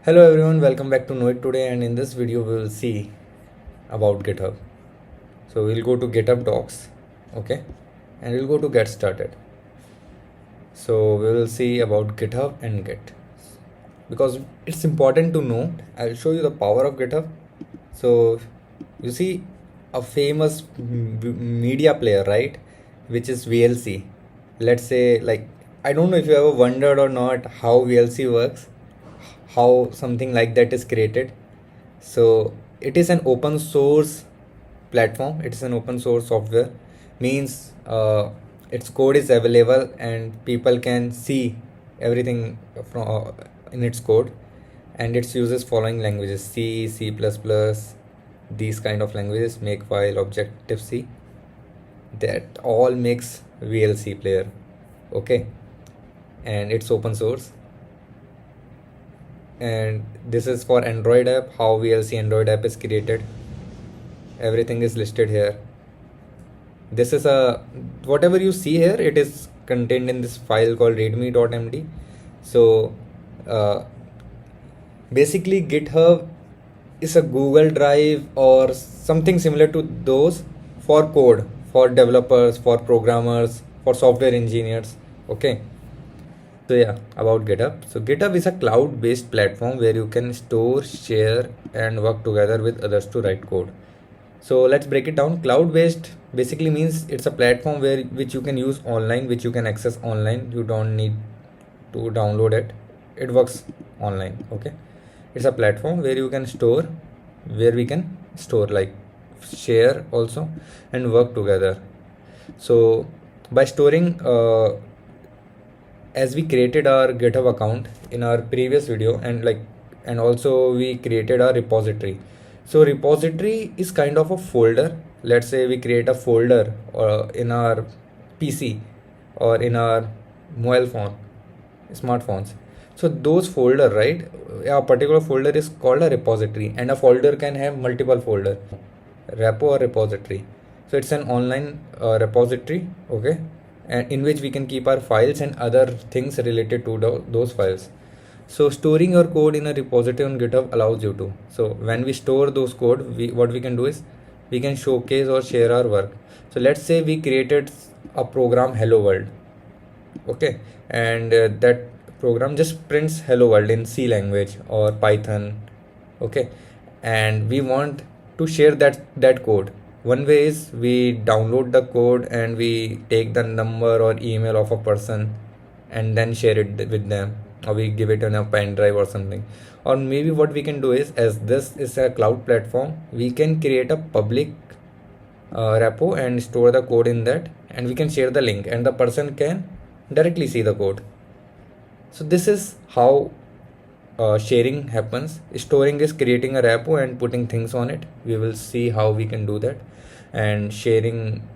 Hello everyone, welcome back to Know It Today, and in this video we will see about GitHub. So we'll go to GitHub Docs, okay, and we'll go to Get Started. So we will see about GitHub and Git because it's important to know. I'll show you the power of GitHub. So you see a famous media player, right, which is VLC. Let's say, like, I don't know if you ever wondered or not how VLC works, how something like that is created. So it is an open source platform, it is an open source software, means its code is available and people can see everything from in its code, and it uses following languages: C, C++, these kind of languages, Makefile, Objective-C. That all makes VLC player, okay, and it's open source. And this is for Android app, how VLC Android app is created. Everything is listed here. This is whatever you see here, it is contained in this file called readme.md. So basically GitHub is a Google Drive or something similar to those for code, for developers, for programmers, for software engineers, okay. So yeah, about GitHub. So GitHub is a cloud-based platform where you can store, share, and work together with others to write code. So let's break it down. Cloud-based basically means it's a platform which you can use online, which you can access online. You don't need to download it. It works online, okay. It's a platform where you can store, where we can store, like, share also and work together. So by storing, as we created our GitHub account in our previous video, and also we created our repository. So repository is kind of a folder. Let's say we create a folder in our PC or in our mobile phone, smartphones. So those folder, right, a particular folder is called a repository, and a folder can have multiple folder, repo or repository. So it's an online repository, okay, and in which we can keep our files and other things related to those files. So storing your code in a repository on GitHub allows you to. So when we store those code, what we can do is we can showcase or share our work. So let's say we created a program, hello world, okay, and that program just prints hello world in C language or Python, okay, and we want to share that code. One way is we download the code and we take the number or email of a person and then share it with them, or we give it on a pen drive or something. Or maybe what we can do is, as this is a cloud platform, we can create a public repo and store the code in that, and we can share the link and the person can directly see the code. So this is how sharing happens. Storing is creating a repo and putting things on it. We will see how we can do that. And sharing,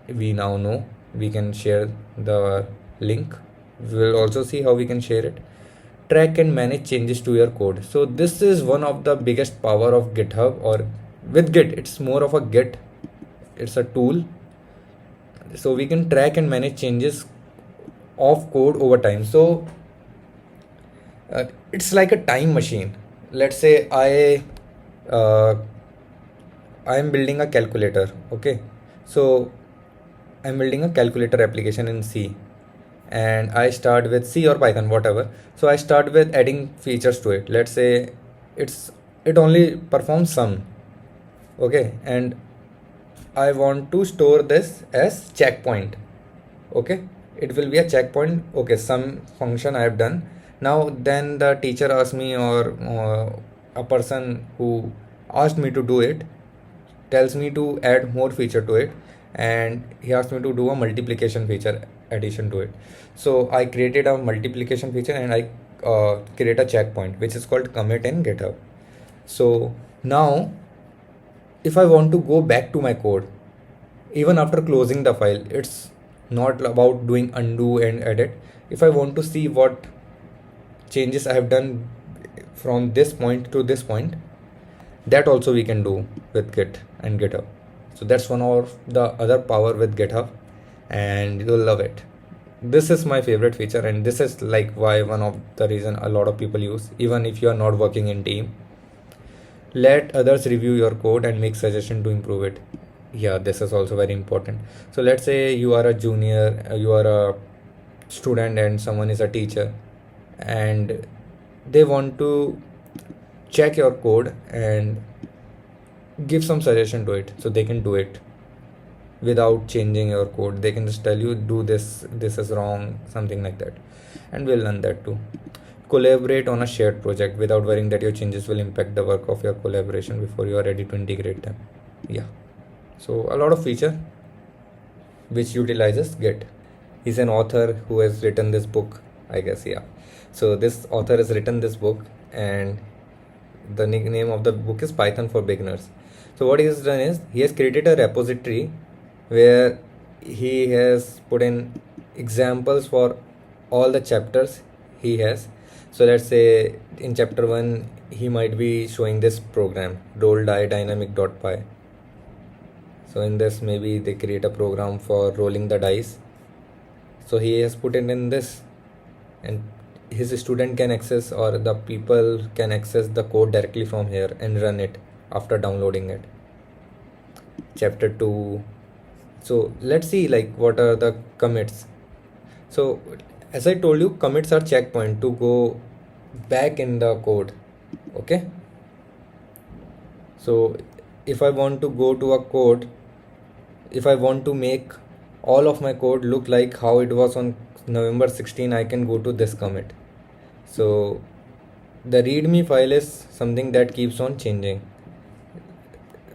we now know we can share the link. We will also see how we can share it. Track and manage changes to your code. So this is one of the biggest power of GitHub, or with Git, it's more of a Git. It's a tool. So we can track and manage changes of code over time. So it's like a time machine. Let's say I am building a calculator, okay. So I'm building a calculator application in C, and I start with C or Python, whatever. So I start with adding features to it. Let's say it only performs sum, okay, and I want to store this as checkpoint, okay. It will be a checkpoint, okay, some function I have done. Now then the teacher asked me, or a person who asked me to do it tells me to add more feature to it, and he asked me to do a multiplication feature addition to it. So I created a multiplication feature and I create a checkpoint which is called commit in GitHub. So now if I want to go back to my code, even after closing the file, it's not about doing undo and edit. If I want to see what changes I have done from this point to this point, that also we can do with Git and GitHub. So that's one of the other power with GitHub, and you'll love it. this is my favorite feature, and this is like why one of the reason a lot of people use, even if you are not working in team. Let others review your code and make suggestion to improve it. Yeah, this is also very important. So let's say you are a junior, you are a student, and someone is a teacher, and they want to check your code and give some suggestion to it, so they can do it without changing your code. They can just tell you, do this, this is wrong, something like that, and we'll learn that too. Collaborate on a shared project without worrying that your changes will impact the work of your collaboration before you are ready to integrate them. Yeah, so a lot of feature which utilizes Git. He's an author who has written this book, I guess. Yeah, so this author has written this book, and the nickname of the book is Python for Beginners. So what he has done is he has created a repository where he has put in examples for all the chapters he has. So let's say in chapter 1 he might be showing this program, roll die dynamic.py. So in this, maybe they create a program for rolling the dice. So he has put it in this, and his student can access, or the people can access the code directly from here and run it after downloading it. Chapter 2. So let's see like what are the commits. So as I told you, commits are checkpoint to go back in the code. Okay, so if I want to go to a code, if I want to make all of my code look like how it was on November 16, I can go to this commit. So the readme file is something that keeps on changing,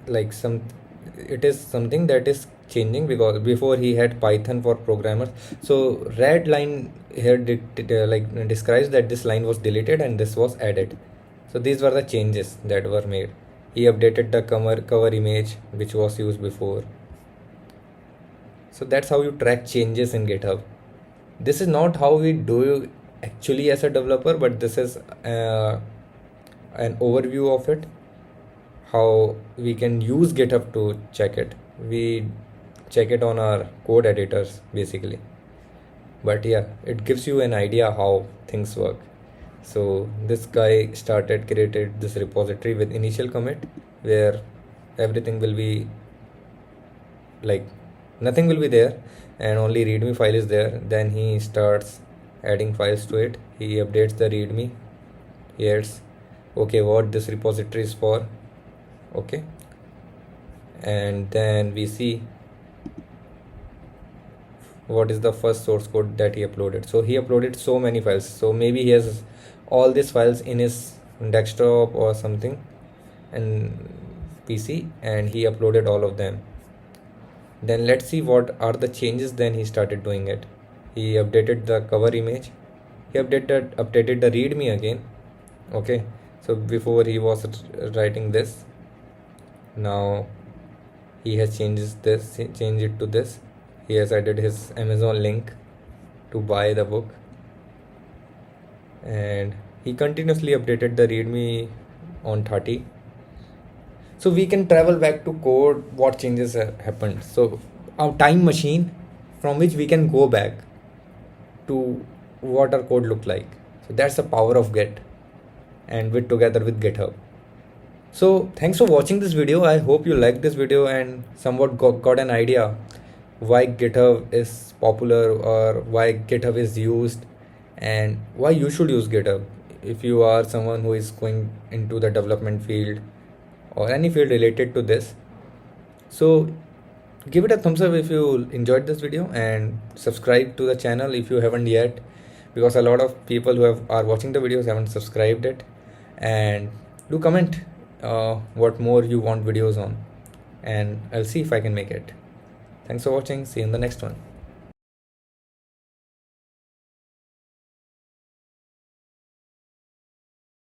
like it is something that is changing, because before he had Python for programmers. So red line here describes that this line was deleted and this was added. So these were the changes that were made. He updated the cover image which was used before. So that's how you track changes in GitHub. This is not how we do actually as a developer, but this is an overview of it, how we can use GitHub to check it. We check it on our code editors basically, but yeah, it gives you an idea how things work. So this guy created this repository with initial commit, where everything will be like nothing will be there and only readme file is there. Then he starts adding files to it. He updates the readme. He adds, okay, what this repository is for. Okay, and then we see what is the first source code that he uploaded. So he uploaded so many files, so maybe he has all these files in his desktop or something and PC, and he uploaded all of them. Then let's see what are the changes. Then he started doing it. He updated the cover image. He updated the readme again. Okay, so before he was writing this, now he has changed it to this. He has added his Amazon link to buy the book, and he continuously updated the readme on 30. So we can travel back to code, what changes happened. So our time machine from which we can go back to what our code looked like. So that's the power of Git, and with together with GitHub. So thanks for watching this video. I hope you liked this video and somewhat got an idea why GitHub is popular, or why GitHub is used, and why you should use GitHub if you are someone who is going into the development field or any field related to this. So give it a thumbs up if you enjoyed this video, and subscribe to the channel if you haven't yet, because a lot of people who are watching the videos haven't subscribed it. And do comment what more you want videos on, and I'll see if I can make it. Thanks for watching. See you in the next one.